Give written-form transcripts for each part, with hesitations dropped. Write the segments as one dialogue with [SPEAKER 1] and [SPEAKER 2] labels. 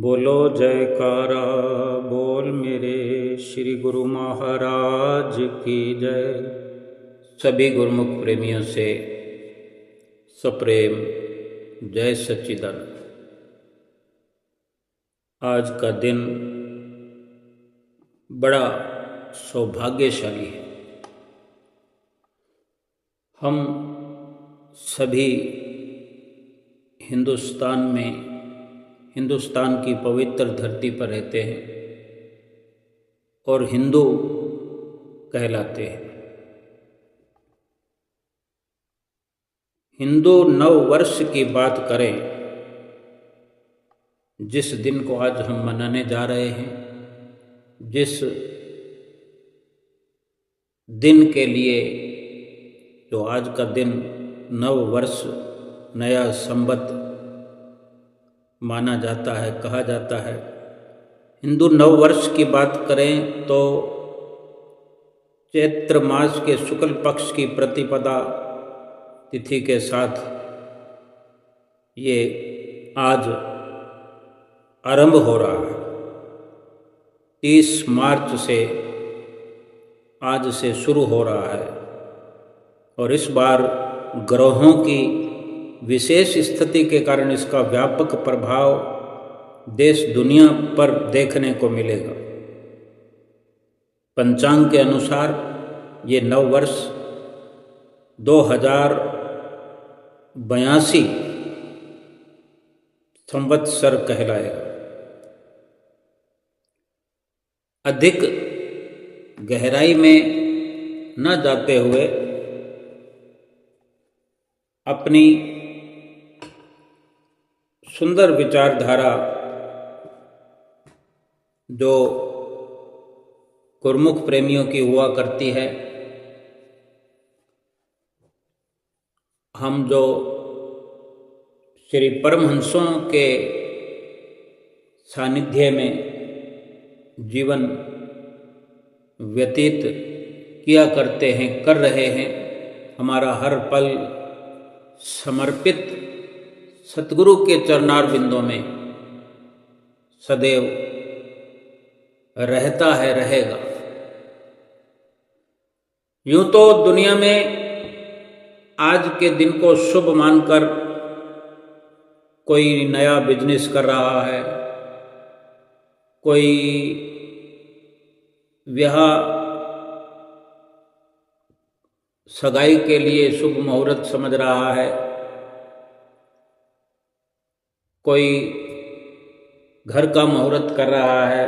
[SPEAKER 1] बोलो जयकारा बोल मेरे श्री गुरु महाराज की जय। सभी गुरुमुख प्रेमियों से सप्रेम जय सच्चिदानंद। आज का दिन बड़ा सौभाग्यशाली है। हम सभी हिंदुस्तान की पवित्र धरती पर रहते हैं और हिंदू कहलाते हैं। हिंदू नव वर्ष की बात करें, जिस दिन को आज हम मनाने जा रहे हैं, जिस दिन के लिए जो आज का दिन नव वर्ष नया संवत माना जाता है, कहा जाता है। हिंदू नव वर्ष की बात करें तो चैत्र मास के शुक्ल पक्ष की प्रतिपदा तिथि के साथ ये आज आरंभ हो रहा है। 30 मार्च से आज से शुरू हो रहा है और इस बार ग्रहों की विशेष स्थिति के कारण इसका व्यापक प्रभाव देश दुनिया पर देखने को मिलेगा। पंचांग के अनुसार ये नव वर्ष 2082 संवत्सर कहलाएगा। अधिक गहराई में न जाते हुए अपनी सुंदर विचारधारा जो गुरुमुख प्रेमियों की हुआ करती है, हम जो श्री परमहंसों के सानिध्य में जीवन व्यतीत किया करते हैं, कर रहे हैं। हमारा हर पल समर्पित सतगुरु के चरणार बिंदों में सदैव रहता है, रहेगा। यूं तो दुनिया में आज के दिन को शुभ मानकर कोई नया बिजनेस कर रहा है, कोई विवाह सगाई के लिए शुभ मुहूर्त समझ रहा है, कोई घर का मुहूर्त कर रहा है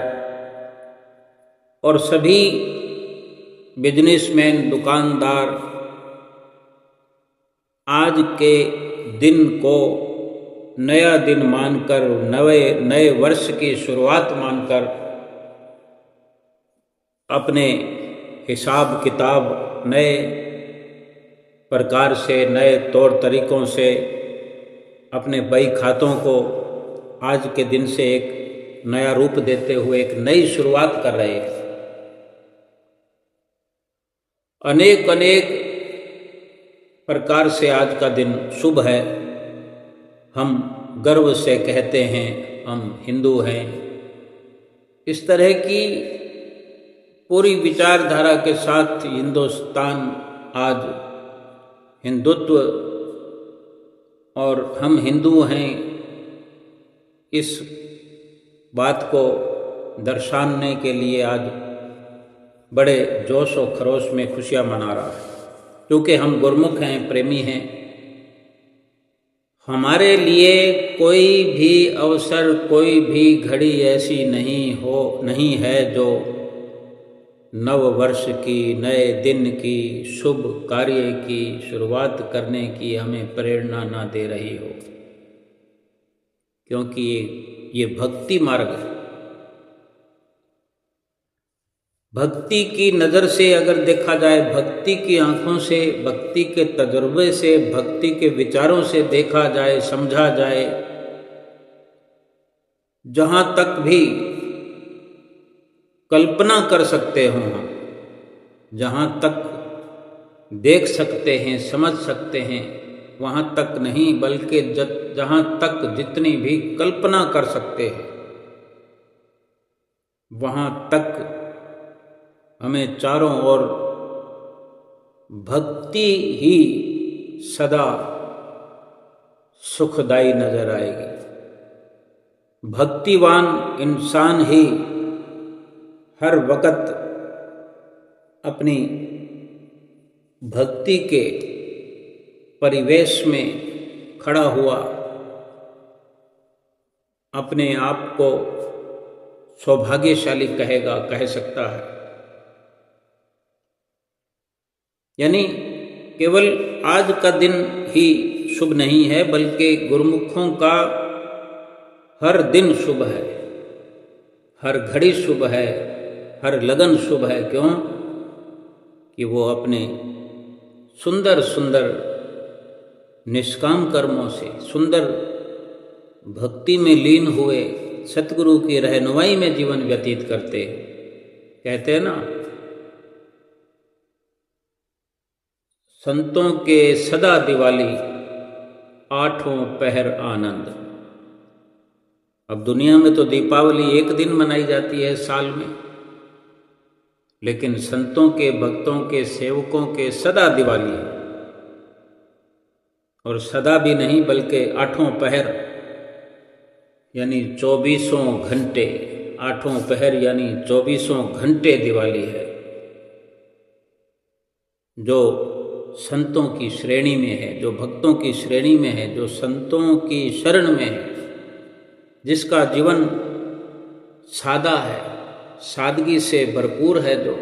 [SPEAKER 1] और सभी बिजनेसमैन, दुकानदार आज के दिन को नया दिन मानकर, नए वर्ष की शुरुआत मानकर अपने हिसाब किताब नए प्रकार से, नए तौर तरीकों से अपने बही खातों को आज के दिन से एक नया रूप देते हुए एक नई शुरुआत कर रहे हैं। अनेक प्रकार से आज का दिन शुभ है। हम गर्व से कहते हैं हम हिंदू हैं। इस तरह की पूरी विचारधारा के साथ हिंदुस्तान आज हिंदुत्व और हम हिंदू हैं, इस बात को दर्शाने के लिए आज बड़े जोश और खरोश में खुशियाँ मना रहा है। क्योंकि हम गुरुमुख हैं, प्रेमी हैं। हमारे लिए कोई भी अवसर, कोई भी घड़ी ऐसी नहीं है जो नव वर्ष की, नए दिन की, शुभ कार्य की शुरुआत करने की हमें प्रेरणा ना दे रही हो। क्योंकि ये भक्ति मार्ग है। भक्ति की नज़र से अगर देखा जाए, भक्ति की आंखों से, भक्ति के तजुर्बे से, भक्ति के विचारों से देखा जाए, समझा जाए, जहाँ तक भी कल्पना कर सकते हो हम, जहाँ तक देख सकते हैं, समझ सकते हैं, वहाँ तक नहीं, बल्कि जहाँ तक जितनी भी कल्पना कर सकते हैं वहाँ तक हमें चारों ओर भक्ति ही सदा सुखदायी नजर आएगी। भक्तिवान इंसान ही हर वक्त अपनी भक्ति के परिवेश में खड़ा हुआ अपने आप को सौभाग्यशाली कह सकता है। यानी केवल आज का दिन ही शुभ नहीं है, बल्कि गुरुमुखों का हर दिन शुभ है, हर घड़ी शुभ है, हर लगन शुभ है। क्यों? कि वो अपने सुंदर सुंदर निष्काम कर्मों से, सुंदर भक्ति में लीन हुए सतगुरु की रहनुमाई में जीवन व्यतीत करते। कहते हैं ना, संतों के सदा दिवाली, आठों पहर आनंद। अब दुनिया में तो दीपावली एक दिन मनाई जाती है साल में, लेकिन संतों के, भक्तों के, सेवकों के सदा दिवाली है। और सदा भी नहीं, बल्कि आठों पहर यानी 24 घंटे, आठों पहर यानी 24 घंटे दिवाली है, जो संतों की श्रेणी में है, जो भक्तों की श्रेणी में है, जो संतों की शरण में है, जिसका जीवन सादा है, सादगी से भरपूर है। जो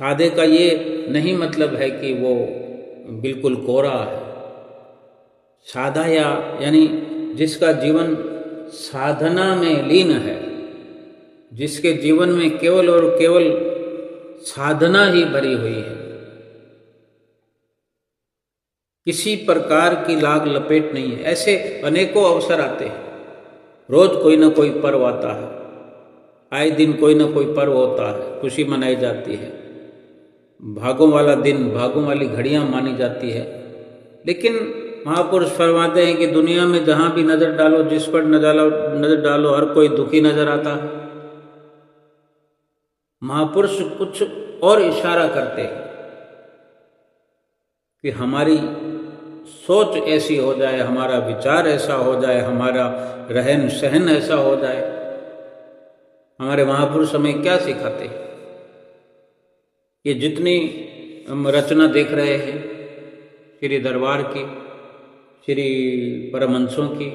[SPEAKER 1] सादे का ये नहीं मतलब है कि वो बिल्कुल कोरा है। सादा यानी जिसका जीवन साधना में लीन है, जिसके जीवन में केवल और केवल साधना ही भरी हुई है, किसी प्रकार की लाग लपेट नहीं है। ऐसे अनेकों अवसर आते हैं, रोज कोई ना कोई पर्व आता है, आए दिन कोई ना कोई पर्व होता है, खुशी मनाई जाती है, भागों वाला दिन, भागों वाली घड़ियां मानी जाती है। लेकिन महापुरुष फरमाते हैं कि दुनिया में जहां भी नजर डालो, जिस पर नजर डालो, हर कोई दुखी नजर आता है। महापुरुष कुछ और इशारा करते हैं कि हमारी सोच ऐसी हो जाए, हमारा विचार ऐसा हो जाए, हमारा रहन सहन ऐसा हो जाए। हमारे महापुरुष हमें क्या सिखाते हैं? ये जितनी हम रचना देख रहे हैं श्री दरबार की, श्री परमहंसों की,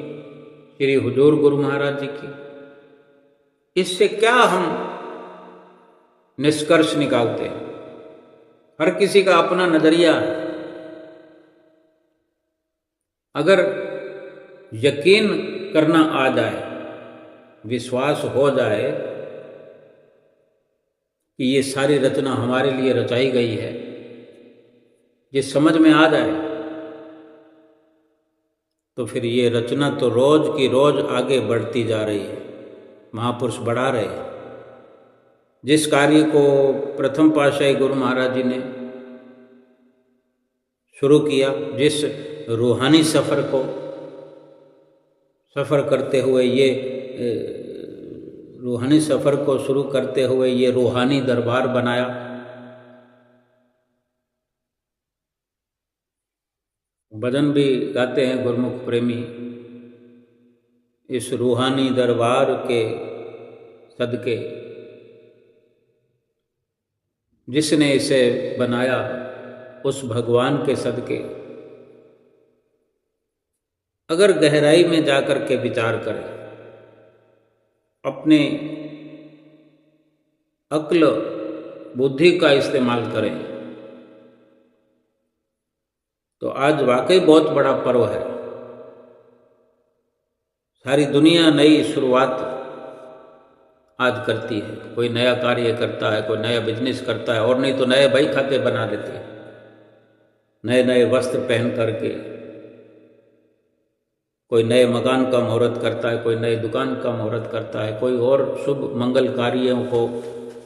[SPEAKER 1] श्री हुजूर गुरु महाराज जी की, इससे क्या हम निष्कर्ष निकालते हैं? हर किसी का अपना नजरिया है। अगर यकीन करना आ जाए, विश्वास हो जाए कि ये सारी रचना हमारे लिए रचाई गई है, ये समझ में आ जाए, तो फिर ये रचना तो रोज की रोज आगे बढ़ती जा रही है। महापुरुष बढ़ा रहे हैं। जिस कार्य को प्रथम पातशाही गुरु महाराज जी ने शुरू किया, जिस रूहानी सफ़र करते हुए ये रूहानी सफ़र को शुरू करते हुए ये रूहानी दरबार बनाया, भजन भी गाते हैं गुरमुख प्रेमी, इस रूहानी दरबार के सदके, जिसने इसे बनाया उस भगवान के सदके। अगर गहराई में जाकर के विचार करें, अपने अक्ल बुद्धि का इस्तेमाल करें, तो आज वाकई बहुत बड़ा पर्व है। सारी दुनिया नई शुरुआत आज करती है। कोई नया कार्य करता है, कोई नया बिजनेस करता है, और नहीं तो नए बही खाते बना देते हैं, नए नए वस्त्र पहन करके। कोई नए मकान का मुहूर्त करता है, कोई नई दुकान का मुहूर्त करता है, कोई और शुभ मंगल कार्यों को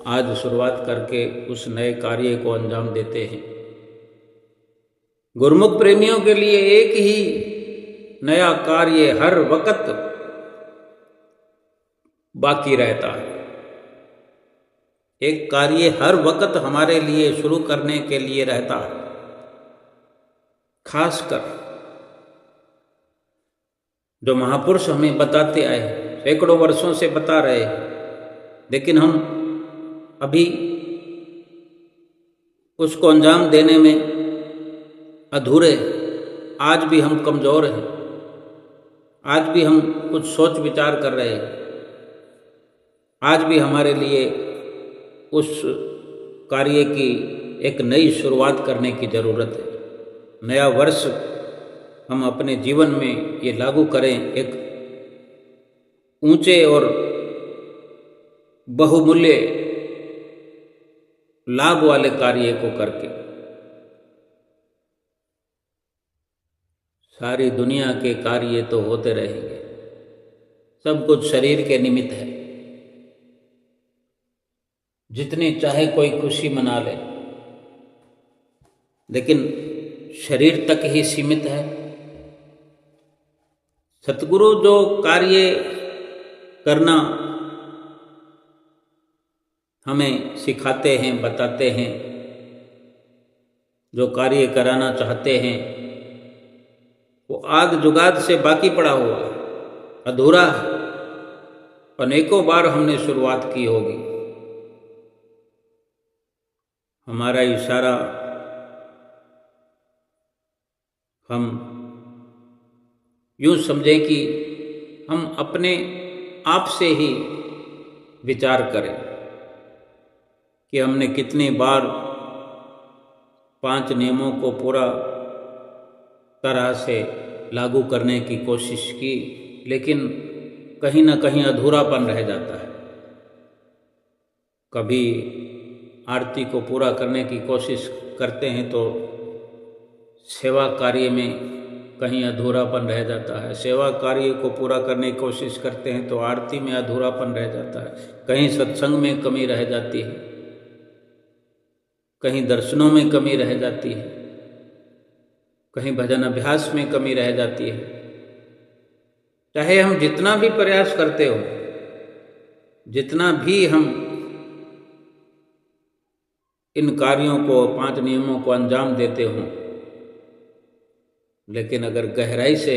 [SPEAKER 1] आज शुरुआत करके उस नए कार्य को अंजाम देते हैं। गुरमुख प्रेमियों के लिए एक ही नया कार्य हर वक्त बाकी रहता है। एक कार्य हर वक्त हमारे लिए शुरू करने के लिए रहता है। खासकर जो महापुरुष हमें बताते आए, सैकड़ों वर्षों से बता रहे, लेकिन हम अभी उसको अंजाम देने में अधूरे। आज भी हम कमज़ोर हैं, आज भी हम कुछ सोच विचार कर रहे हैं, आज भी हमारे लिए उस कार्य की एक नई शुरुआत करने की ज़रूरत है। नया वर्ष हम अपने जीवन में ये लागू करें, एक ऊंचे और बहुमूल्य लाभ वाले कार्य को करके। सारी दुनिया के कार्य तो होते रहेंगे, सब कुछ शरीर के निमित्त है। जितनी चाहे कोई खुशी मना ले, लेकिन शरीर तक ही सीमित है। सतगुरु जो कार्य करना हमें सिखाते हैं, बताते हैं, जो कार्य कराना चाहते हैं, वो आग जुगाद से बाकी पड़ा हुआ है, अधूरा है। अनेकों बार हमने शुरुआत की होगी। हमारा इशारा हम यूँ समझें कि हम अपने आप से ही विचार करें कि हमने कितनी बार 5 नियमों को पूरा तरह से लागू करने की कोशिश की, लेकिन कहीं ना कहीं अधूरापन रह जाता है। कभी आरती को पूरा करने की कोशिश करते हैं तो सेवा कार्य में कहीं अधूरापन रह जाता है। सेवा कार्य को पूरा करने की कोशिश करते हैं तो आरती में अधूरापन रह जाता है। कहीं सत्संग में कमी रह जाती है, कहीं दर्शनों में कमी रह जाती है, कहीं भजन अभ्यास में कमी रह जाती है। चाहे हम जितना भी प्रयास करते हो, जितना भी हम इन कार्यों को, 5 नियमों को अंजाम देते हों, लेकिन अगर गहराई से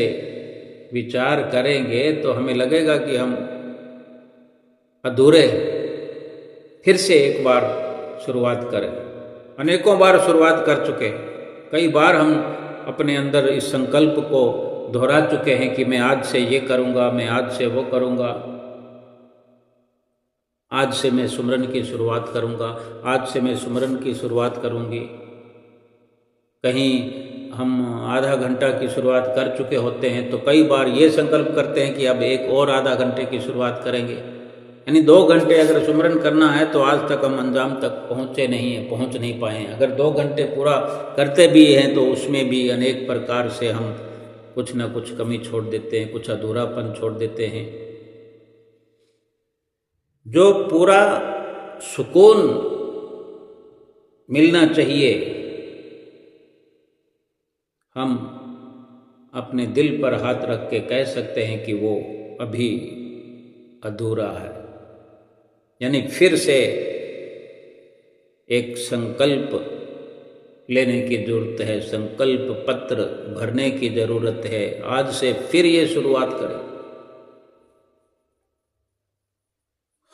[SPEAKER 1] विचार करेंगे तो हमें लगेगा कि हम अधूरे हैं। फिर से एक बार शुरुआत करें। अनेकों बार शुरुआत कर चुके, कई बार हम अपने अंदर इस संकल्प को दोहरा चुके हैं कि मैं आज से ये करूँगा, मैं आज से वो करूँगा, आज से मैं सुमरन की शुरुआत करूँगा, आज से मैं सुमरन की शुरुआत करूँगी। कहीं हम आधा घंटा की शुरुआत कर चुके होते हैं तो कई बार ये संकल्प करते हैं कि अब एक और आधा घंटे की शुरुआत करेंगे। यानी 2 घंटे अगर सुमरन करना है तो आज तक हम अंजाम तक पहुँचे नहीं हैं, पहुँच नहीं पाए हैं। अगर 2 घंटे पूरा करते भी हैं तो उसमें भी अनेक प्रकार से हम कुछ न कुछ कमी छोड़ देते हैं, कुछ अधूरापन छोड़ देते हैं। जो पूरा सुकून मिलना चाहिए, हम अपने दिल पर हाथ रख के कह सकते हैं कि वो अभी अधूरा है। यानी फिर से एक संकल्प लेने की जरूरत है, संकल्प पत्र भरने की जरूरत है। आज से फिर ये शुरुआत करें।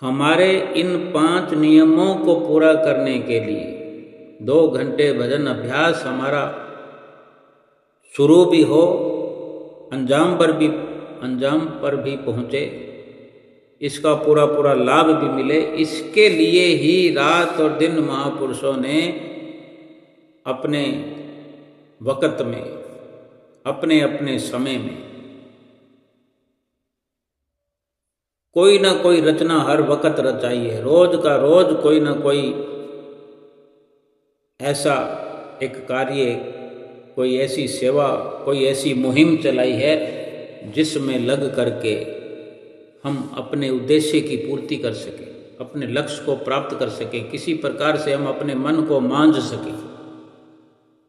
[SPEAKER 1] हमारे इन 5 नियमों को पूरा करने के लिए 2 घंटे भजन अभ्यास हमारा शुरू भी हो, अंजाम पर भी पहुँचे, इसका पूरा पूरा लाभ भी मिले, इसके लिए ही रात और दिन महापुरुषों ने अपने वक़्त में, अपने अपने समय में कोई ना कोई रचना हर वक़्त रचाई है। रोज का रोज कोई ना कोई ऐसा एक कार्य, कोई ऐसी सेवा, कोई ऐसी मुहिम चलाई है जिसमें लग करके हम अपने उद्देश्य की पूर्ति कर सकें, अपने लक्ष्य को प्राप्त कर सकें, किसी प्रकार से हम अपने मन को मांझ सकें,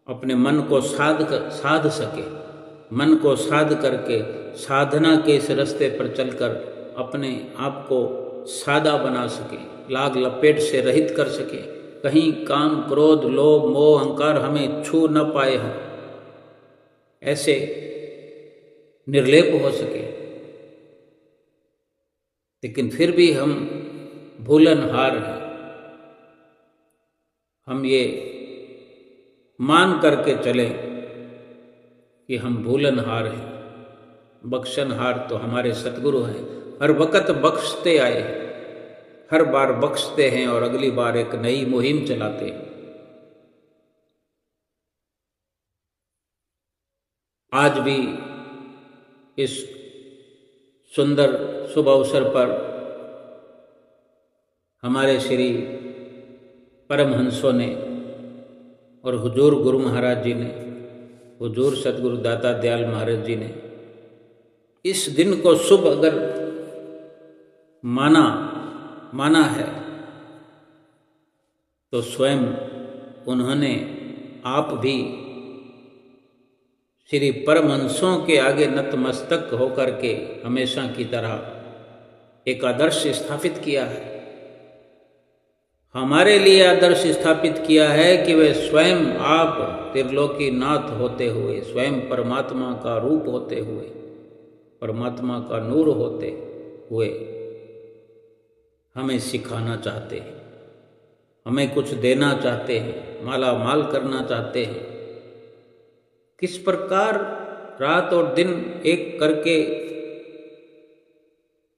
[SPEAKER 1] अपने मन को साध सकें। मन को साध करके साधना के इस रास्ते पर चलकर अपने आप को सादा बना सकें, लाग लपेट से रहित कर सकें, कहीं काम क्रोध लोभ मोह अहंकार हमें छू न पाए हों, ऐसे निर्लेप हो सके। लेकिन फिर भी हम भूलनहार हैं। हम ये मान करके चलें कि हम भूलनहार हैं। बख्शनहार तो हमारे सतगुरु हैं, हर वक्त बख्शते आए हैं, हर बार बख्शते हैं और अगली बार एक नई मुहिम चलाते हैं। आज भी इस सुंदर शुभ अवसर पर हमारे श्री परमहंसों ने और हुजूर गुरु महाराज जी ने, हुजूर सतगुरु दाता दयाल महाराज जी ने इस दिन को शुभ अगर माना है तो स्वयं उन्होंने आप भी श्री परमहंसों के आगे नतमस्तक होकर के हमेशा की तरह एक आदर्श स्थापित किया है। हमारे लिए आदर्श स्थापित किया है कि वे स्वयं आप त्रिलोकी नाथ होते हुए, स्वयं परमात्मा का रूप होते हुए, परमात्मा का नूर होते हुए हमें सिखाना चाहते हैं, हमें कुछ देना चाहते हैं, माला माल करना चाहते हैं। किस प्रकार रात और दिन एक करके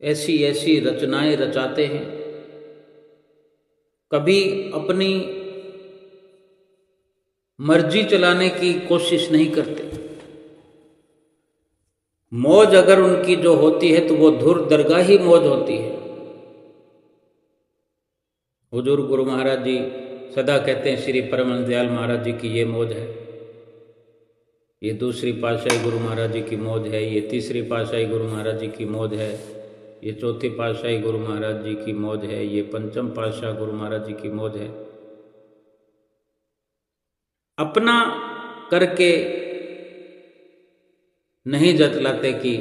[SPEAKER 1] ऐसी ऐसी रचनाएं रचाते हैं। कभी अपनी मर्जी चलाने की कोशिश नहीं करते। मौज अगर उनकी जो होती है तो वो धुर दरगाही मौज होती है। हुजूर गुरु महाराज जी सदा कहते हैं श्री परमहंस दयाल महाराज जी की ये मौज है, ये दूसरी पातशाही गुरु महाराज जी की मौज है, ये तीसरी पातशाही गुरु महाराज जी की मौज है, ये चौथी पातशाही गुरु महाराज जी की मौज है, ये पंचम पातशाह गुरु महाराज जी की मौज है। अपना करके नहीं जतलाते कि,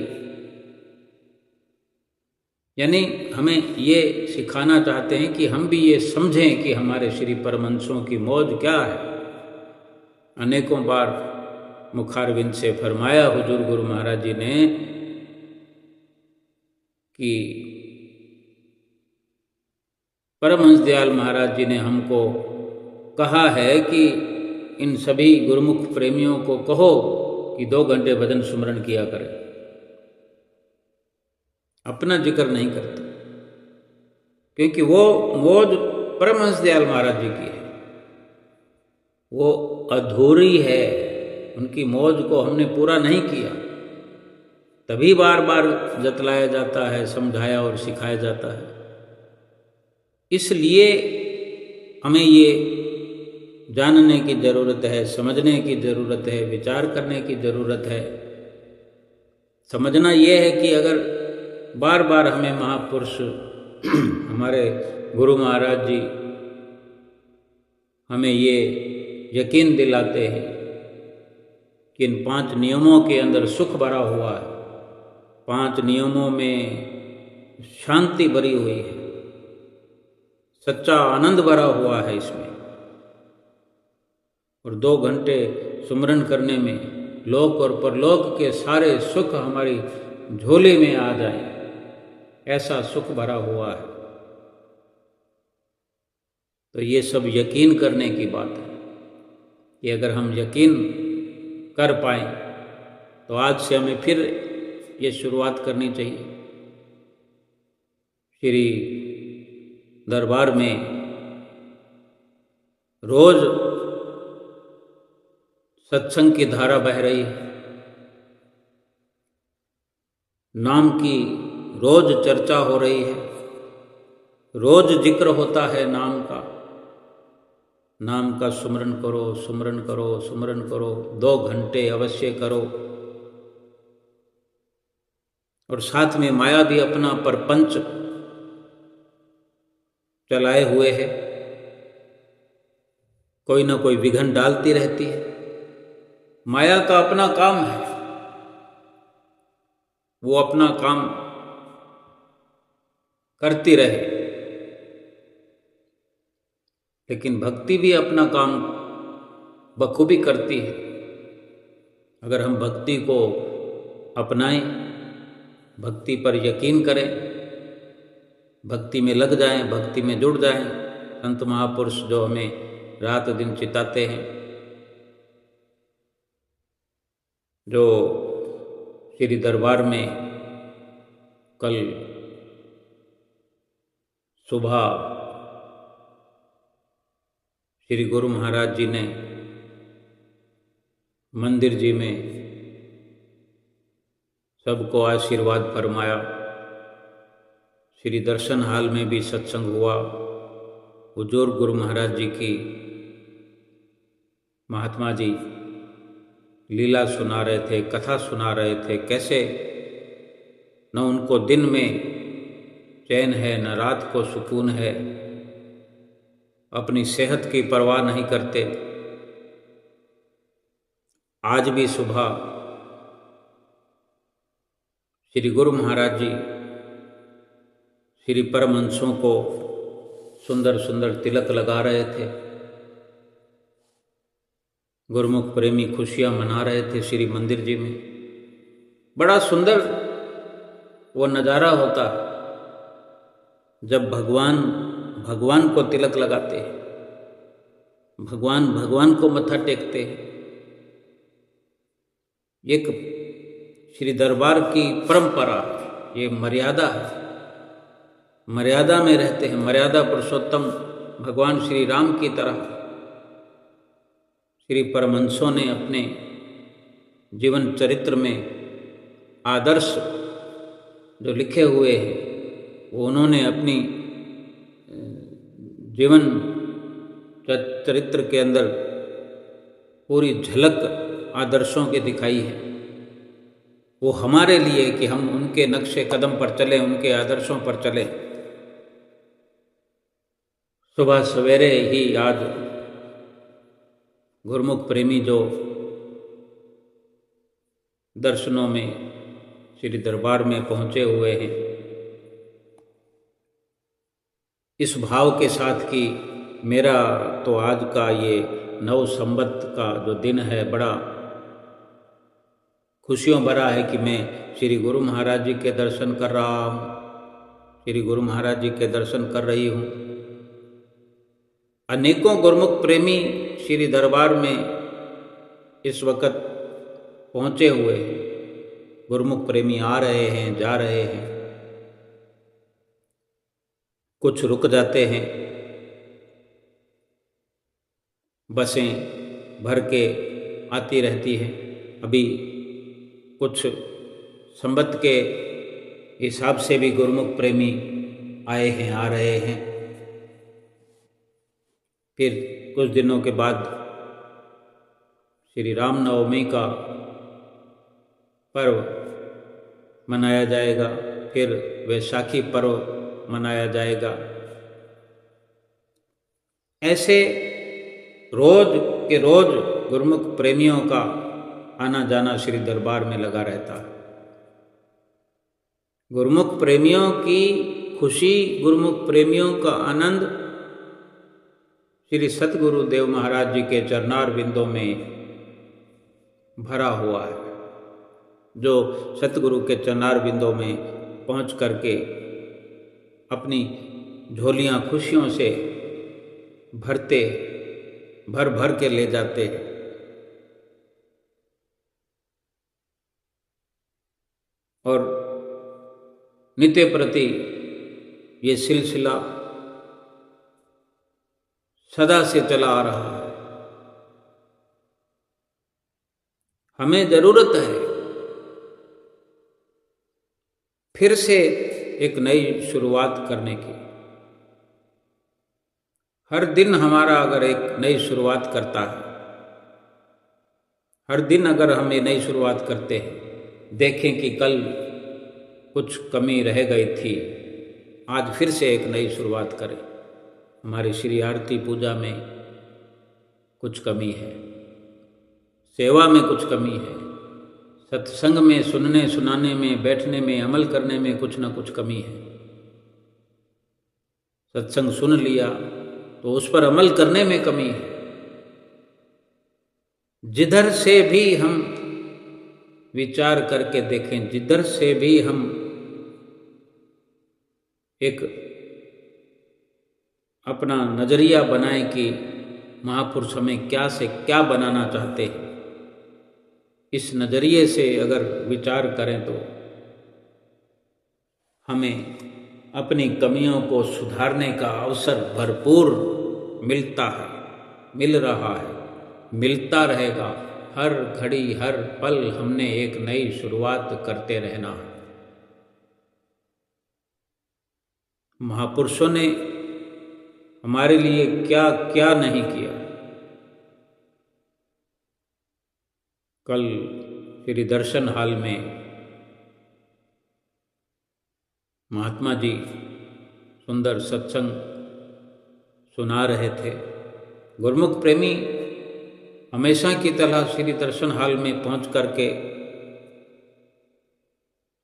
[SPEAKER 1] यानी हमें ये सिखाना चाहते हैं कि हम भी ये समझें कि हमारे श्री परमहंसों की मौज क्या है। अनेकों बार मुखारविंद से फरमाया हुजूर गुरु महाराज जी ने कि परमहंस दयाल महाराज जी ने हमको कहा है कि इन सभी गुरुमुख प्रेमियों को कहो कि 2 घंटे भजन सुमरण किया करें। अपना जिक्र नहीं करते, क्योंकि वो मौज परमहंस दयाल महाराज जी की है, वो अधूरी है। उनकी मौज को हमने पूरा नहीं किया, तभी बार बार जतलाया जाता है, समझाया और सिखाया जाता है। इसलिए हमें ये जानने की ज़रूरत है, समझने की ज़रूरत है, विचार करने की ज़रूरत है। समझना ये है कि अगर बार बार हमें महापुरुष हमारे गुरु महाराज जी हमें ये यकीन दिलाते हैं कि इन 5 नियमों के अंदर सुख भरा हुआ है, 5 नियमों में शांति भरी हुई है, सच्चा आनंद भरा हुआ है इसमें, और 2 घंटे सुमरन करने में लोक और परलोक के सारे सुख हमारी झोली में आ जाएं, ऐसा सुख भरा हुआ है। तो ये सब यकीन करने की बात है कि अगर हम यकीन कर पाएं तो आज से हमें फिर ये शुरुआत करनी चाहिए। श्री दरबार में रोज सत्संग की धारा बह रही है, नाम की रोज चर्चा हो रही है, रोज जिक्र होता है नाम का। नाम का सुमरन करो, सुमरन करो, सुमरन करो, 2 घंटे अवश्य करो। और साथ में माया भी अपना परपंच चलाए हुए है, कोई ना कोई विघन डालती रहती है। माया का अपना काम है, वो अपना काम करती रहे, लेकिन भक्ति भी अपना काम बखूबी करती है। अगर हम भक्ति को अपनाएं, भक्ति पर यकीन करें, भक्ति में लग जाएं, भक्ति में जुड़ जाएं, संत महापुरुष जो हमें रात दिन चिताते हैं, जो श्री दरबार में कल सुबह श्री गुरु महाराज जी ने मंदिर जी में सबको आशीर्वाद फरमाया। श्री दर्शन हाल में भी सत्संग हुआ। हुजूर गुरु महाराज जी की महात्मा जी लीला सुना रहे थे, कथा सुना रहे थे, कैसे न उनको दिन में चैन है न रात को सुकून है, अपनी सेहत की परवाह नहीं करते। आज भी सुबह श्री गुरु महाराज जी श्री परमहंसों को सुंदर सुंदर तिलक लगा रहे थे, गुरुमुख प्रेमी खुशियां मना रहे थे श्री मंदिर जी में। बड़ा सुंदर वो नज़ारा होता जब भगवान को तिलक लगाते हैं, भगवान को मत्था टेकते हैं। एक श्री दरबार की परंपरा, ये मर्यादा है, मर्यादा में रहते हैं। मर्यादा पुरुषोत्तम भगवान श्री राम की तरह श्री परमहंसों ने अपने जीवन चरित्र में आदर्श जो लिखे हुए हैं, वो उन्होंने अपनी जीवन चरित्र के अंदर पूरी झलक आदर्शों की दिखाई है। वो हमारे लिए कि हम उनके नक्शे कदम पर चलें, उनके आदर्शों पर चलें। सुबह सवेरे ही आज गुरुमुख प्रेमी जो दर्शनों में श्री दरबार में पहुँचे हुए हैं, इस भाव के साथ कि मेरा तो आज का ये नव संवत का जो दिन है बड़ा खुशियों भरा है कि मैं श्री गुरु महाराज जी के दर्शन कर रहा हूँ, श्री गुरु महाराज जी के दर्शन कर रही हूँ। अनेकों गुरुमुख प्रेमी श्री दरबार में इस वक्त पहुँचे हुए हैं। गुरुमुख प्रेमी आ रहे हैं, जा रहे हैं, कुछ रुक जाते हैं, बसें भर के आती रहती हैं। अभी कुछ संवत के हिसाब से भी गुरुमुख प्रेमी आए हैं, आ रहे हैं। फिर कुछ दिनों के बाद श्री राम नवमी का पर्व मनाया जाएगा, फिर वैशाखी पर्व मनाया जाएगा। ऐसे रोज के रोज गुरुमुख प्रेमियों का आना जाना श्री दरबार में लगा रहता है। गुरुमुख प्रेमियों की खुशी, गुरुमुख प्रेमियों का आनंद श्री सतगुरुदेव महाराज जी के चरणार बिंदों में भरा हुआ है। जो सतगुरु के चरणार बिंदों में पहुंच करके अपनी झोलियां खुशियों से भर भर के ले जाते हैं। और नित्य प्रति ये सिलसिला सदा से चला आ रहा है। हमें जरूरत है फिर से एक नई शुरुआत करने की। हर दिन हमारा अगर एक नई शुरुआत करता है, हर दिन अगर हम ये नई शुरुआत करते हैं, देखें कि कल कुछ कमी रह गई थी, आज फिर से एक नई शुरुआत करें। हमारी श्री आरती पूजा में कुछ कमी है, सेवा में कुछ कमी है, सत्संग में सुनने सुनाने में बैठने में अमल करने में कुछ न कुछ कमी है। सत्संग सुन लिया तो उस पर अमल करने में कमी है। जिधर से भी हम विचार करके देखें, जिधर से भी हम एक अपना नजरिया बनाएं कि महापुरुष हमें क्या से क्या बनाना चाहते हैं, इस नजरिए से अगर विचार करें तो हमें अपनी कमियों को सुधारने का अवसर भरपूर मिलता है, मिल रहा है, मिलता रहेगा। हर घड़ी हर पल हमने एक नई शुरुआत करते रहना है। महापुरुषों ने हमारे लिए क्या क्या नहीं किया। कल श्री दर्शन हाल में महात्मा जी सुंदर सत्संग सुना रहे थे। गुरमुख प्रेमी हमेशा की तरह श्री दर्शन हाल में पहुंच करके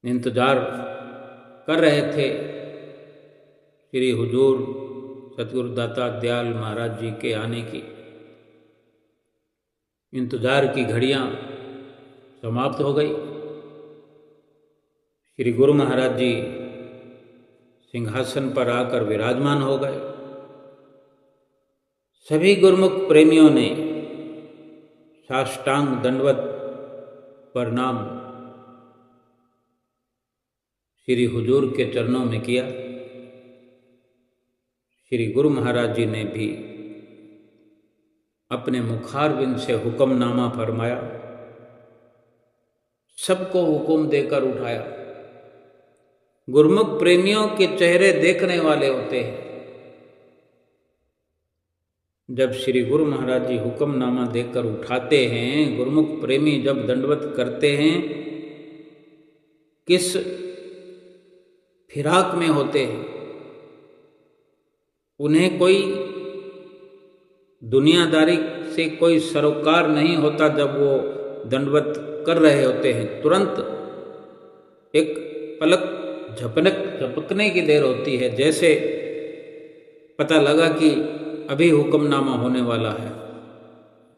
[SPEAKER 1] इंतजार कर रहे थे श्री हुजूर सतगुरु दाता दयाल महाराज जी के आने की। इंतजार की घड़ियां समाप्त हो गई। श्री गुरु महाराज जी सिंहासन पर आकर विराजमान हो गए। सभी गुरमुख प्रेमियों ने साष्टांग दंडवत प्रणाम श्री हुजूर के चरणों में किया। श्री गुरु महाराज जी ने भी अपने मुखारविंद से हुक्मनामा फरमाया, सबको हुक्म देकर उठाया। गुरमुख प्रेमियों के चेहरे देखने वाले होते हैं। जब श्री गुरु महाराज जी हुक्मनामा देकर उठाते हैं, गुरमुख प्रेमी जब दंडवत करते हैं, किस फिराक में होते हैं। उन्हें कोई दुनियादारी से कोई सरोकार नहीं होता। जब वो दंडवत कर रहे होते हैं, तुरंत एक पलक झपकने की देर होती है, जैसे पता लगा कि अभी हुक्मनामा होने वाला है,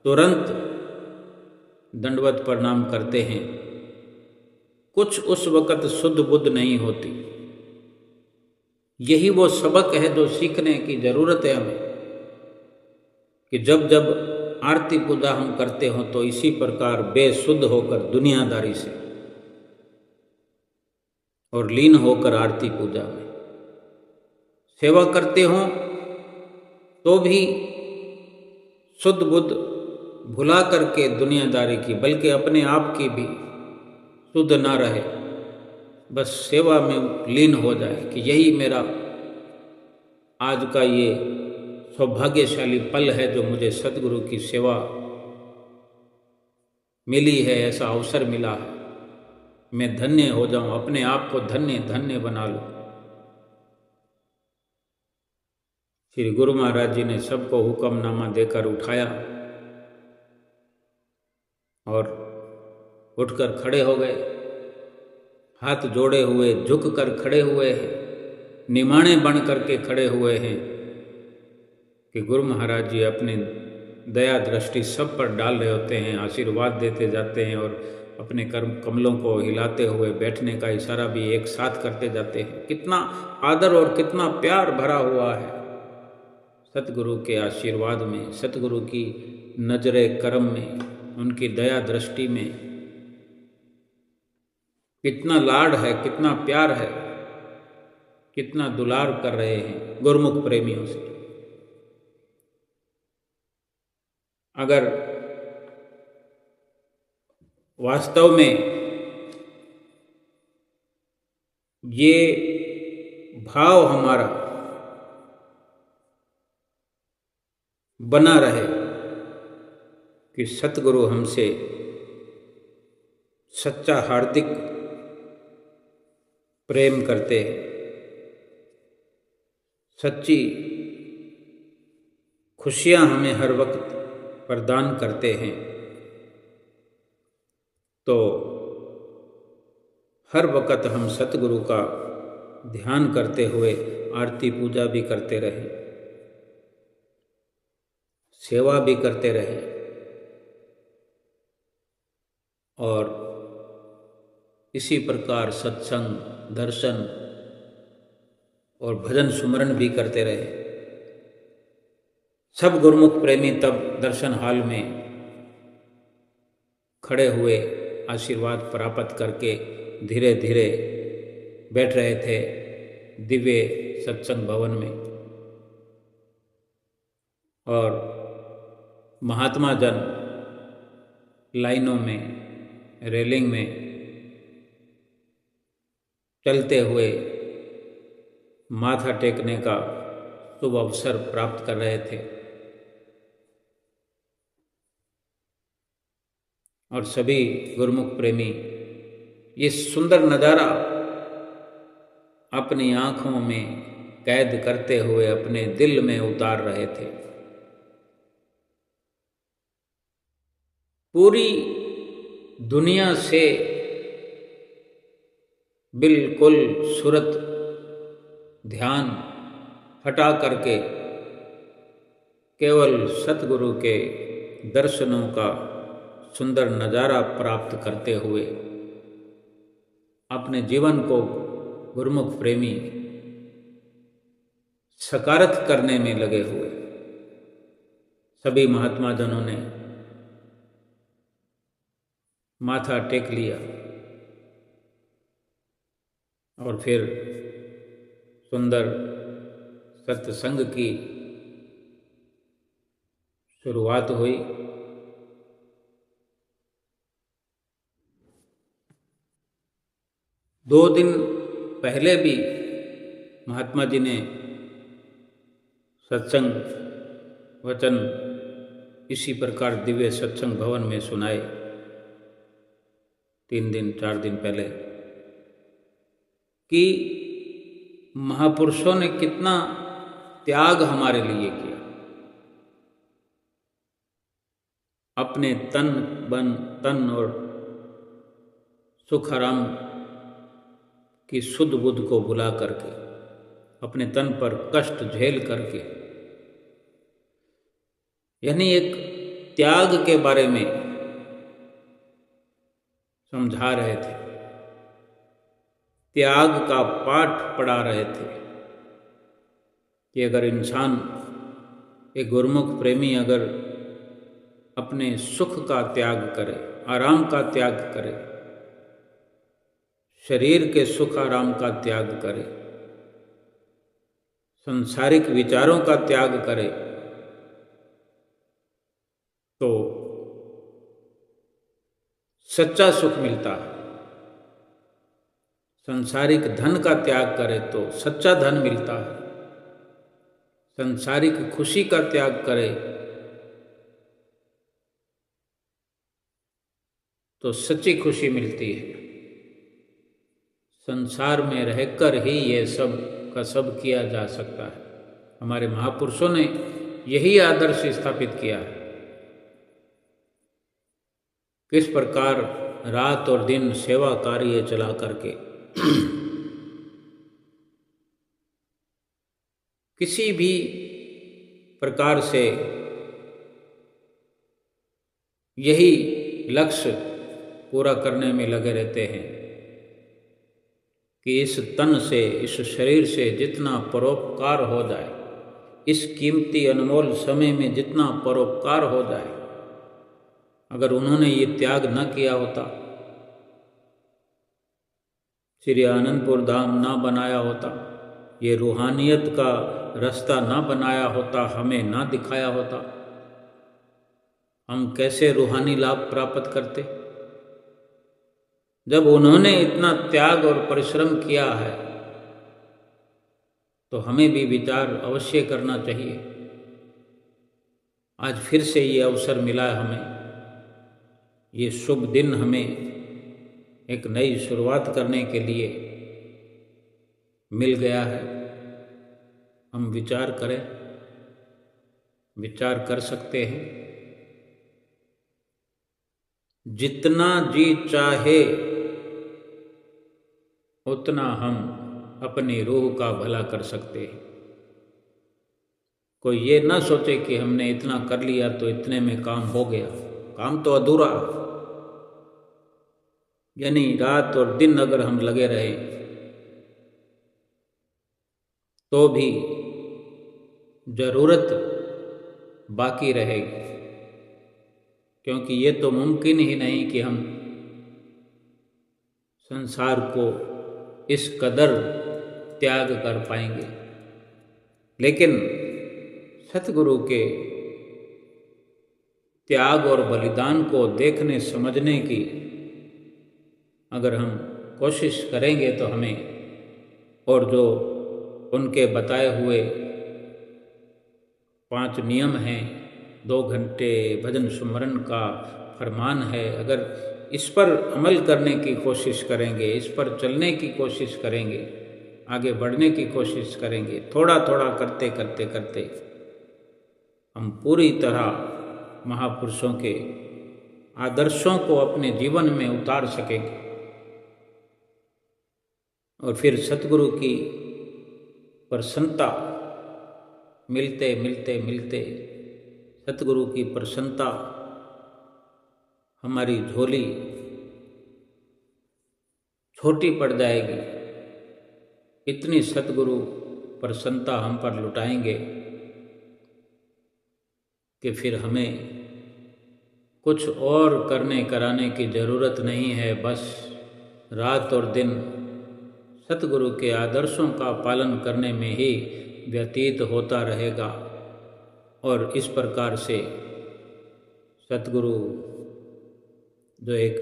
[SPEAKER 1] तुरंत दंडवत प्रणाम करते हैं। कुछ उस वक़्त शुद्ध बुद्ध नहीं होती। यही वो सबक है जो सीखने की जरूरत है हमें, कि जब जब आरती पूजा हम करते हो तो इसी प्रकार बेसुद्ध होकर दुनियादारी से और लीन होकर आरती पूजा में सेवा करते हो तो भी शुद्ध बुद्ध भुला करके दुनियादारी की, बल्कि अपने आप की भी शुद्ध ना रहे, बस सेवा में लीन हो जाए कि यही मेरा आज का ये सौभाग्यशाली पल है जो मुझे सतगुरु की सेवा मिली है, ऐसा अवसर मिला है, मैं धन्य हो जाऊं, अपने आप को धन्य धन्य बना लूं। श्री गुरु महाराज जी ने सबको हुक्मनामा देकर उठाया और उठकर खड़े हो गए। हाथ जोड़े हुए, झुक कर खड़े हुए हैं, निमाणे बन करके खड़े हुए हैं कि गुरु महाराज जी अपनी दया दृष्टि सब पर डाल रहे होते हैं, आशीर्वाद देते जाते हैं और अपने कमलों को हिलाते हुए बैठने का इशारा भी एक साथ करते जाते हैं। कितना आदर और कितना प्यार भरा हुआ है सतगुरु के आशीर्वाद में, सतगुरु की नजरे करम में, उनकी दया दृष्टि में कितना लाड है, कितना प्यार है, कितना दुलार कर रहे हैं गुरमुख प्रेमियों से। अगर वास्तव में ये भाव हमारा बना रहे कि सतगुरु हमसे सच्चा हार्दिक प्रेम करते हैं, सच्ची खुशियां हमें हर वक्त प्रदान करते हैं, तो हर वक्त हम सतगुरु का ध्यान करते हुए आरती पूजा भी करते रहे, सेवा भी करते रहे और इसी प्रकार सत्संग, दर्शन और भजन सुमरन भी करते रहे। सब गुरुमुख प्रेमी तब दर्शन हाल में खड़े हुए आशीर्वाद प्राप्त करके धीरे धीरे बैठ रहे थे दिव्य सत्संग भवन में। और महात्मा जन लाइनों में, रेलिंग में चलते हुए माथा टेकने का शुभ अवसर प्राप्त कर रहे थे और सभी गुरुमुख प्रेमी ये सुंदर नज़ारा अपनी आँखों में कैद करते हुए अपने दिल में उतार रहे थे। पूरी दुनिया से बिल्कुल सूरत ध्यान हटा करके केवल सतगुरु के दर्शनों का सुंदर नज़ारा प्राप्त करते हुए अपने जीवन को गुरुमुख प्रेमी सकारात्मक करने में लगे हुए सभी महात्मा जनों ने माथा टेक लिया और फिर सुंदर सत्संग की शुरुआत हुई। दो दिन पहले भी महात्मा जी ने सत्संग वचन इसी प्रकार दिव्य सत्संग भवन में सुनाए। 3 दिन 4 दिन पहले कि महापुरुषों ने कितना त्याग हमारे लिए किया, अपने तन और सुख आराम की शुद्ध बुद्ध को बुला करके, अपने तन पर कष्ट झेल करके, यानी एक त्याग के बारे में समझा रहे थे, त्याग का पाठ पढ़ा रहे थे कि अगर इंसान, एक गुरुमुख प्रेमी अगर अपने सुख का त्याग करे, आराम का त्याग करे, शरीर के सुख आराम का त्याग करे, संसारिक विचारों का त्याग करे, तो सच्चा सुख मिलता है। संसारिक धन का त्याग करे तो सच्चा धन मिलता है। संसारिक खुशी का त्याग करे तो सच्ची खुशी मिलती है। संसार में रहकर ही ये सब का सब किया जा सकता है। हमारे महापुरुषों ने यही आदर्श स्थापित किया है। किस प्रकार रात और दिन सेवा कार्य चला करके किसी भी प्रकार से यही लक्ष्य पूरा करने में लगे रहते हैं कि इस तन से, इस शरीर से जितना परोपकार हो जाए, इस कीमती अनमोल समय में जितना परोपकार हो जाए, अगर उन्होंने ये त्याग न किया होता, श्री आनंदपुर धाम ना बनाया होता, ये रूहानियत का रास्ता ना बनाया होता, हमें ना दिखाया होता, हम कैसे रूहानी लाभ प्राप्त करते। जब उन्होंने इतना त्याग और परिश्रम किया है तो हमें भी विचार अवश्य करना चाहिए। आज फिर से ये अवसर मिला है हमें, ये शुभ दिन हमें एक नई शुरुआत करने के लिए मिल गया है। हम विचार करें, विचार कर सकते हैं। जितना जी चाहे उतना हम अपनी रूह का भला कर सकते हैं। कोई ये ना सोचे कि हमने इतना कर लिया तो इतने में काम हो गया। काम तो अधूरा। यानी रात और दिन अगर हम लगे रहे तो भी जरूरत बाकी रहेगी, क्योंकि ये तो मुमकिन ही नहीं कि हम संसार को इस कदर त्याग कर पाएंगे। लेकिन सतगुरु के त्याग और बलिदान को देखने समझने की अगर हम कोशिश करेंगे तो हमें, और जो उनके बताए हुए 5 नियम हैं, 2 घंटे भजन सुमरन का फरमान है, अगर इस पर अमल करने की कोशिश करेंगे, इस पर चलने की कोशिश करेंगे, आगे बढ़ने की कोशिश करेंगे, थोड़ा थोड़ा करते करते करते हम पूरी तरह महापुरुषों के आदर्शों को अपने जीवन में उतार सकेंगे। और फिर सतगुरु की प्रसन्नता मिलते मिलते मिलते सतगुरु की प्रसन्नता हमारी झोली छोटी पड़ जाएगी। इतनी सतगुरु प्रसन्नता हम पर लुटाएंगे कि फिर हमें कुछ और करने कराने की ज़रूरत नहीं है। बस रात और दिन सतगुरु के आदर्शों का पालन करने में ही व्यतीत होता रहेगा। और इस प्रकार से सतगुरु जो एक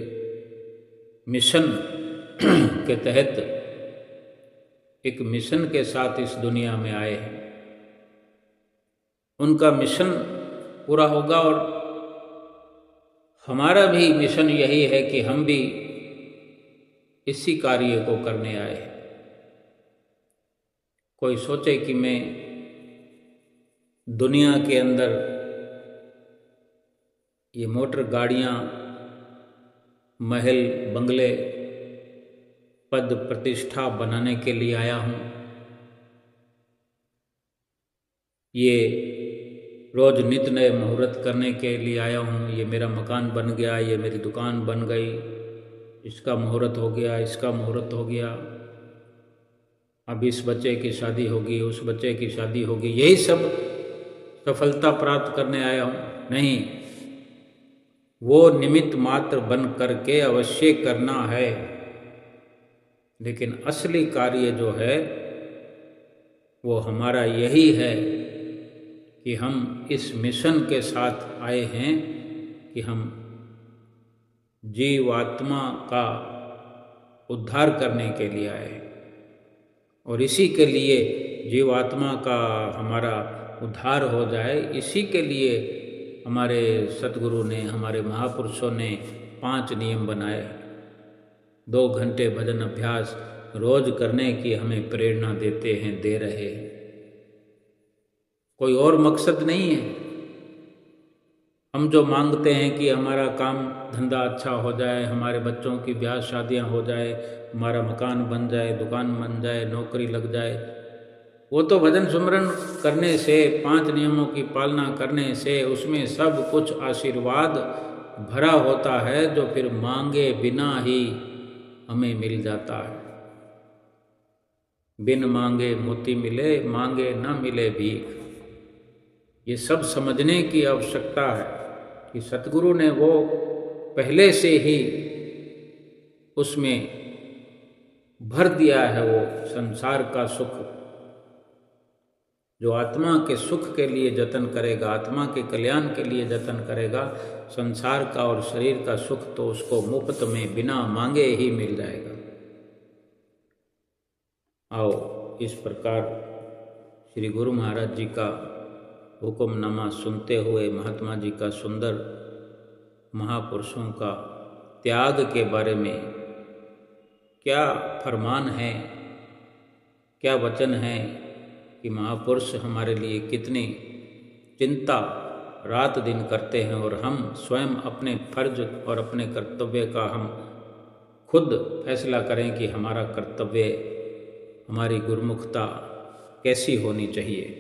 [SPEAKER 1] मिशन के तहत एक मिशन के साथ इस दुनिया में आए हैं, उनका मिशन पूरा होगा। और हमारा भी मिशन यही है कि हम भी इसी कार्य को करने आए हैं। कोई सोचे कि मैं दुनिया के अंदर ये मोटर गाड़ियाँ, महल, बंगले, पद प्रतिष्ठा बनाने के लिए आया हूँ, ये रोज नित्य नए मुहूर्त करने के लिए आया हूँ, ये मेरा मकान बन गया, ये मेरी दुकान बन गई, इसका मुहूर्त हो गया, इसका मुहूर्त हो गया, अब इस बच्चे की शादी होगी, उस बच्चे की शादी होगी, यही सब सफलता प्राप्त करने आया हूँ। नहीं, वो निमित्त मात्र बन करके अवश्य करना है, लेकिन असली कार्य जो है वो हमारा यही है कि हम इस मिशन के साथ आए हैं कि हम जीवात्मा का उद्धार करने के लिए आए हैं। और इसी के लिए जीवात्मा का हमारा उद्धार हो जाए, इसी के लिए हमारे सतगुरु ने, हमारे महापुरुषों ने 5 नियम बनाए। 2 घंटे भजन अभ्यास रोज करने की हमें प्रेरणा देते हैं, दे रहे हैं। कोई और मकसद नहीं है। हम जो मांगते हैं कि हमारा काम धंधा अच्छा हो जाए, हमारे बच्चों की ब्याह शादियां हो जाए, हमारा मकान बन जाए, दुकान बन जाए, नौकरी लग जाए, वो तो भजन सुमरन करने से, 5 नियमों की पालना करने से उसमें सब कुछ आशीर्वाद भरा होता है, जो फिर मांगे बिना ही हमें मिल जाता है। बिन मांगे मोती मिले, मांगे न मिले भीख। ये सब समझने की आवश्यकता है कि सतगुरु ने वो पहले से ही उसमें भर दिया है। वो संसार का सुख, जो आत्मा के सुख के लिए जतन करेगा, आत्मा के कल्याण के लिए जतन करेगा, संसार का और शरीर का सुख तो उसको मुफ्त में बिना मांगे ही मिल जाएगा। आओ इस प्रकार श्री गुरु महाराज जी का हुक्मनामा सुनते हुए महात्मा जी का सुंदर महापुरुषों का त्याग के बारे में क्या फरमान है, क्या वचन है कि महापुरुष हमारे लिए कितनी चिंता रात दिन करते हैं, और हम स्वयं अपने फर्ज और अपने कर्तव्य का हम खुद फैसला करें कि हमारा कर्तव्य हमारी गुरुमुखता कैसी होनी चाहिए।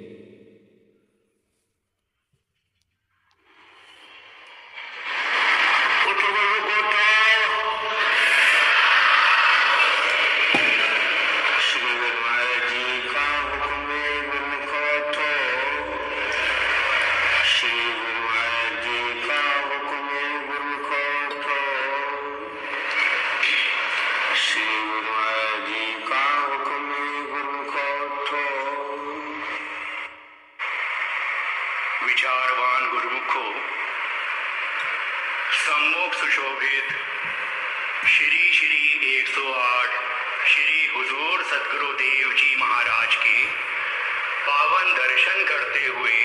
[SPEAKER 2] विचारवान गुरुमुखो, सम्मुख सुशोभित श्री श्री 108 श्री हुजूर सद्गुरुदेव जी महाराज के पावन दर्शन करते हुए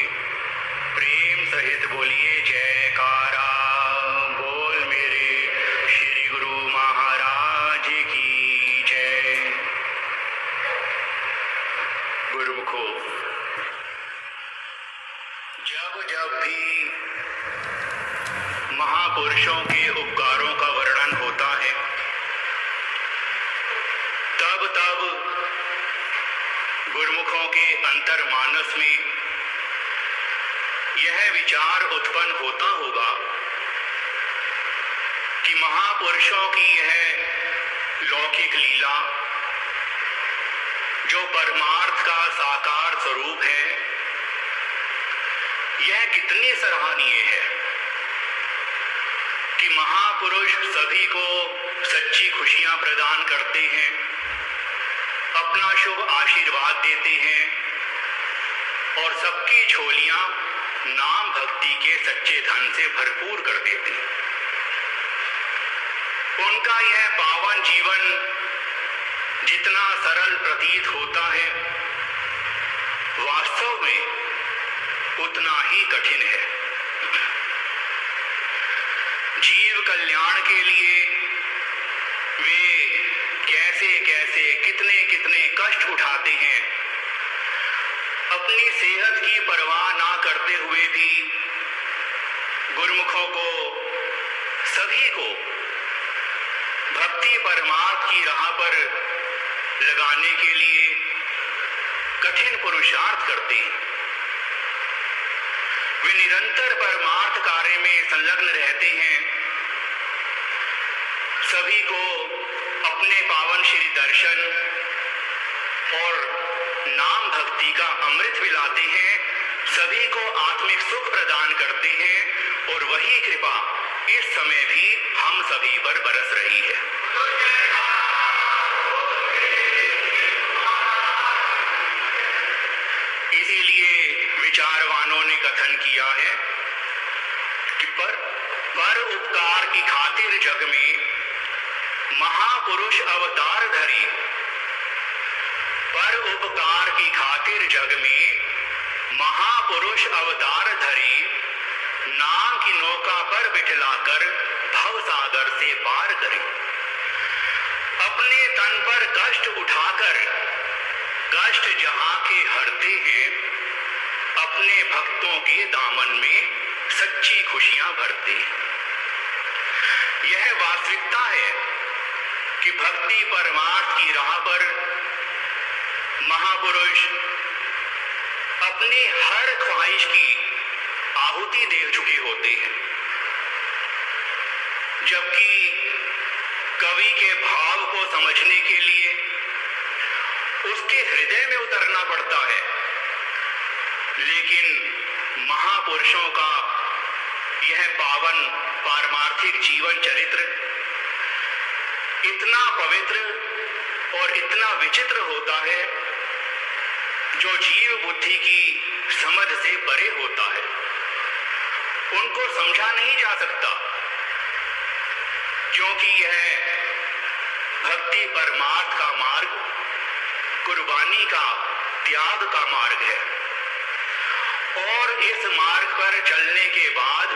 [SPEAKER 2] प्रेम सहित बोलिए जयकारा। बोल मेरे श्री गुरु महाराज की जय। गुरुमुखो, जब जब भी महापुरुषों के उपकारों का वर्णन होता है, तब तब गुरुमुखों के अंतर्मानस में यह विचार उत्पन्न होता होगा कि महापुरुषों की यह लौकिक लीला, जो परमार्थ का साकार स्वरूप है, यह कितनी सराहनीय है कि महापुरुष सभी को सच्ची खुशियां प्रदान करते हैं, अपना शुभ आशीर्वाद देते हैं और सबकी झोलियां नाम भक्ति के सच्चे धन से भरपूर कर देते हैं। उनका यह पावन जीवन जितना सरल प्रतीत होता है, वास्तव में उतना ही कठिन है। जीव कल्याण के लिए वे कैसे कैसे कितने कितने कष्ट उठाते हैं। अपनी सेहत की परवाह ना करते हुए भी गुरुमुखों को, सभी को भक्ति परमार्थ की राह पर लगाने के लिए कठिन पुरुषार्थ करते हैं। वे निरंतर परमार्थ कार्य में संलग्न रहते हैं, सभी को अपने पावन श्री दर्शन और नाम भक्ति का अमृत पिलाते हैं, सभी को आत्मिक सुख प्रदान करते हैं और वही कृपा इस समय भी हम सभी पर बरस रही है। इसीलिए विचारवानों ने कथन किया है कि पर उपकार की खातिर जग में महापुरुष अवतार धरी, पर उपकार की खातिर जग में महापुरुष अवतार धरी, नाम की नौका पर बिठलाकर भव सागर से पार करे। अपने तन पर कष्ट उठाकर कष्ट जहां के हरते हैं, अपने भक्तों के दामन में सच्ची खुशियां भरते हैं। यह वास्तविकता है कि भक्ति परमार्थ की राह पर महापुरुष अपनी हर ख्वाहिश की आहुति दे चुके होते हैं, जबकि कवि के भाव को समझने के लिए उसके हृदय में उतरना पड़ता है। लेकिन महापुरुषों का यह पावन पारमार्थिक जीवन चरित्र इतना पवित्र और इतना विचित्र होता है, जो जीव बुद्धि की समझ से परे होता है। उनको समझा नहीं जा सकता, क्योंकि यह भक्ति परमार्थ का मार्ग, कुर्बानी का, त्याग का मार्ग है। और इस मार्ग पर चलने के बाद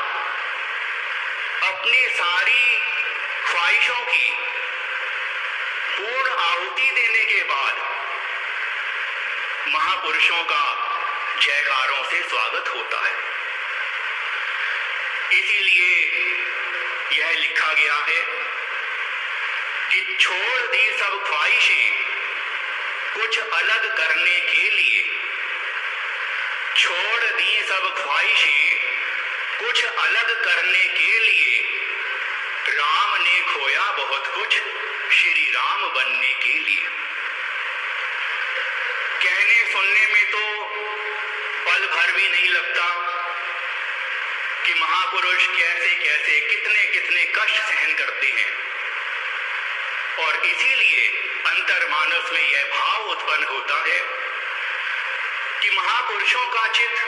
[SPEAKER 2] अपनी सारी ख्वाहिशों की पूर्ण आहुति देने के बाद महापुरुषों का जयकारों से स्वागत होता है। इसीलिए यह लिखा गया है कि छोड़ दी सब ख्वाहिशें, कुछ अलग करने के लिए, छोड़ दी सब ख्वाहिशें कुछ अलग करने के लिए। राम ने खोया बहुत कुछ श्री राम बनने के लिए। कहने सुनने में तो पल भर भी नहीं लगता कि महापुरुष कैसे कैसे कितने कितने कष्ट सहन करते हैं, और इसीलिए अंतर्मानस में यह भाव उत्पन्न होता है कि महापुरुषों का चित्त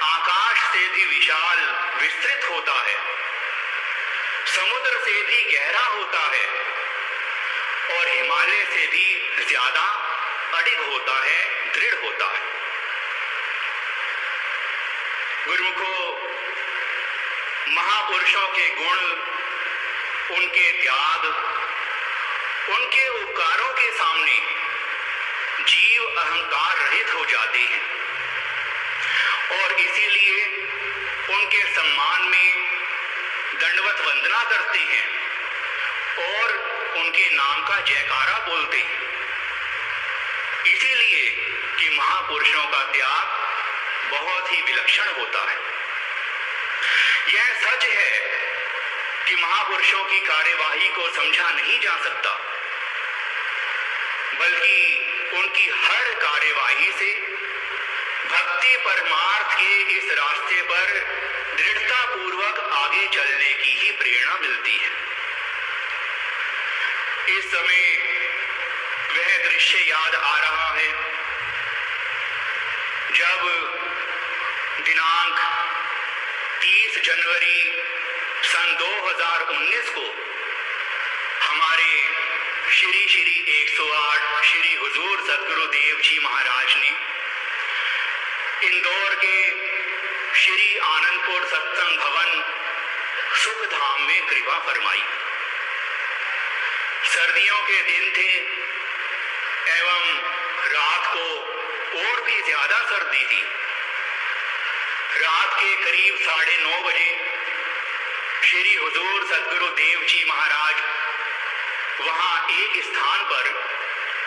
[SPEAKER 2] आकाश से भी विशाल विस्तृत होता है, समुद्र से भी गहरा होता है, और हिमालय से भी ज्यादा अडिग होता है, दृढ़ होता है। गुरुमुखों, महापुरुषों के गुण, उनके त्याग, उनके उपकारों के सामने जीव अहंकार रहित हो जाते हैं, और इसीलिए उनके सम्मान में दंडवत वंदना करते हैं और उनके नाम का जयकारा बोलते हैं। इसीलिए कि महापुरुषों का त्याग बहुत ही विलक्षण होता है। यह सच है कि महापुरुषों की कार्यवाही को समझा नहीं जा सकता, बल्कि उनकी हर कार्यवाही से भक्ति परमार्थ के इस रास्ते पर दृढ़ता पूर्वक आगे चलने की ही प्रेरणा मिलती है। इस समय वह दृश्य याद आ रहा है जब दिनांक 30 जनवरी सन 2019 को हमारे श्री 108 श्री हुजूर सदगुरुदेव जी महाराज ने इंदौर के श्री आनंदपुर सत्संग भवन सुखधाम में कृपा फरमाई। सर्दियों के दिन थे एवं रात को और भी ज्यादा सर्दी थी। रात के करीब 9:30 बजे श्री हुजूर सदगुरुदेव जी महाराज वहां एक स्थान पर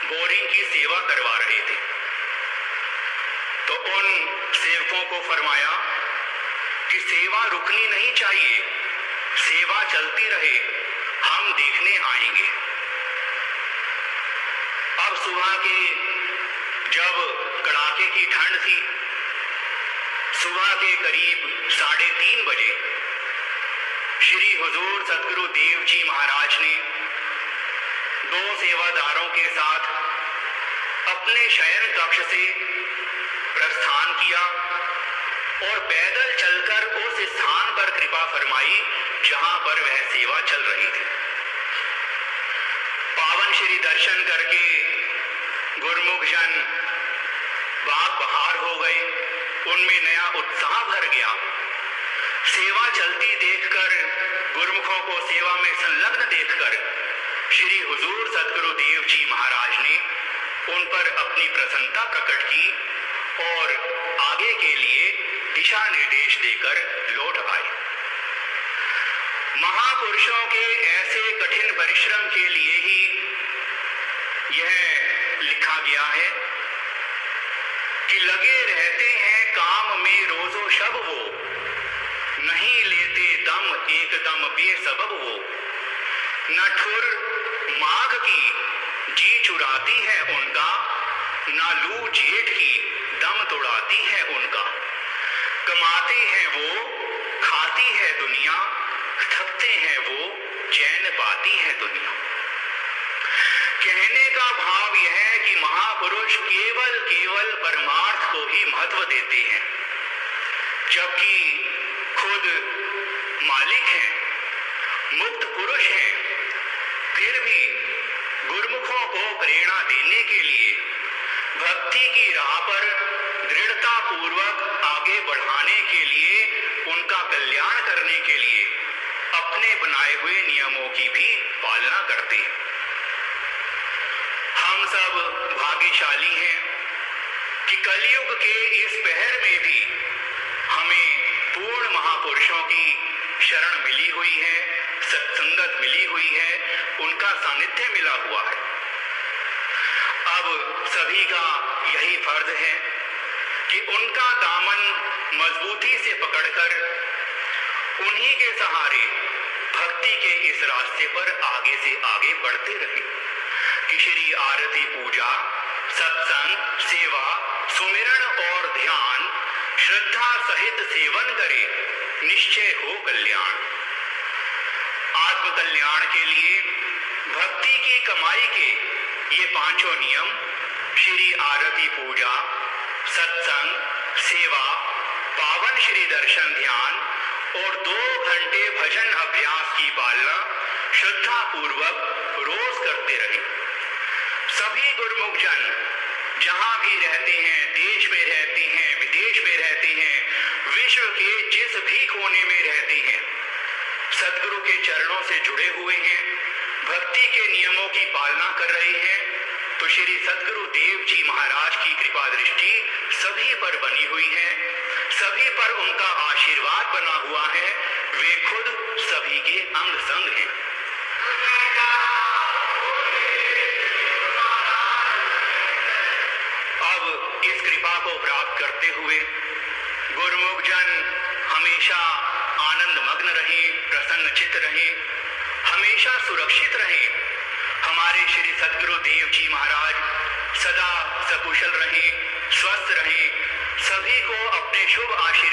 [SPEAKER 2] बोरिंग की सेवा करवा रहे थे, तो उन सेवकों को फरमाया कि सेवा रुकनी नहीं चाहिए, सेवा चलती रहे, हम देखने आएंगे। अब सुबह के जब कड़ाके की ठंड थी, सुबह के करीब 3:30 बजे श्री हुजूर सदगुरुदेव जी महाराज ने 2 सेवादारों के साथ अपने शयन कक्ष से प्रस्थान किया और पैदल चलकर उस स्थान पर कृपा फरमाई जहां पर वह सेवा चल रही थी। पावन श्री दर्शन करके गुरमुख जन बाग बहार हो गए, उनमें नया उत्साह भर गया। सेवा चलती देखकर, गुरमुखों को सेवा में संलग्न देखकर श्री हुजूर सदगुरुदेव जी महाराज ने उन पर अपनी प्रसन्नता प्रकट की और आगे के लिए दिशा निर्देश देकर लौट आए। महापुरुषों के ऐसे कठिन परिश्रम के लिए ही यह लिखा गया है कि लगे रहते हैं काम में रोजो शब वो, नहीं लेते दम एकदम बेसबब वो, न ठुर माघ की जी चुराती है उनका, ना लू जेठ की दम तोड़ाती है उनका। कमाते हैं वो, खाती है दुनिया, थकते हैं वो, चैन पाती है दुनिया। कहने का भाव यह है कि महापुरुष केवल परमार्थ को ही महत्व देते हैं, जबकि खुद मालिक हैं, मुक्त पुरुष हैं, फिर भी गुरमुखों को प्रेरणा देने के लिए, भक्ति की राह पर दृढ़ता पूर्वक आगे बढ़ाने के लिए, उनका कल्याण करने के लिए अपने बनाए हुए नियमों की भी पालना करते हैं। हम सब भाग्यशाली हैं कि कलयुग के इस पहर में भी हमें पूर्ण महापुरुषों की शरण मिली हुई है, सत्संगत मिली हुई है, उनका सानिध्य मिला हुआ है। अब सभी का यही फर्ज है कि उनका दामन मजबूती से पकड़कर उन्हीं के सहारे भक्ति के इस रास्ते पर आगे से आगे बढ़ते रहे कि श्री आरती पूजा, सत्संग, सेवा, सुमिरन और ध्यान श्रद्धा सहित सेवन करे, निश्चय हो कल्याण। आत्म कल्याण के लिए भक्ति की कमाई के ये पांचों नियम श्री आरती पूजा, सत्संग, सेवा, पावन श्री दर्शन ध्यान और 2 घंटे भजन अभ्यास की पालना श्रद्धा पूर्वक रोज करते रहे। सभी गुरुमुख जन जहां भी रहते हैं, देश में रहते हैं, विदेश में रहते हैं, विश्व के जिस भी कोने में रहते हैं, सदगुरु के चरणों से जुड़े हुए हैं, भक्ति के नियमों की पालना कर रहे हैं, तो श्री सदगुरु देव जी महाराज की कृपा दृष्टि सभी पर बनी हुई है, सभी पर उनका आशीर्वाद बना हुआ है। वे खुद सभी के अंग संग हैं। अब इस कृपा को प्राप्त करते हुए गुरुमुख जन हमेशा आनंद मग्न रहे, प्रसन्न चित्त रहे, हमेशा सुरक्षित रहे। हमारे श्री सदगुरु देव जी महाराज सदा सकुशल रहे, स्वस्थ रहे, सभी को अपने शुभ आशीर्वाद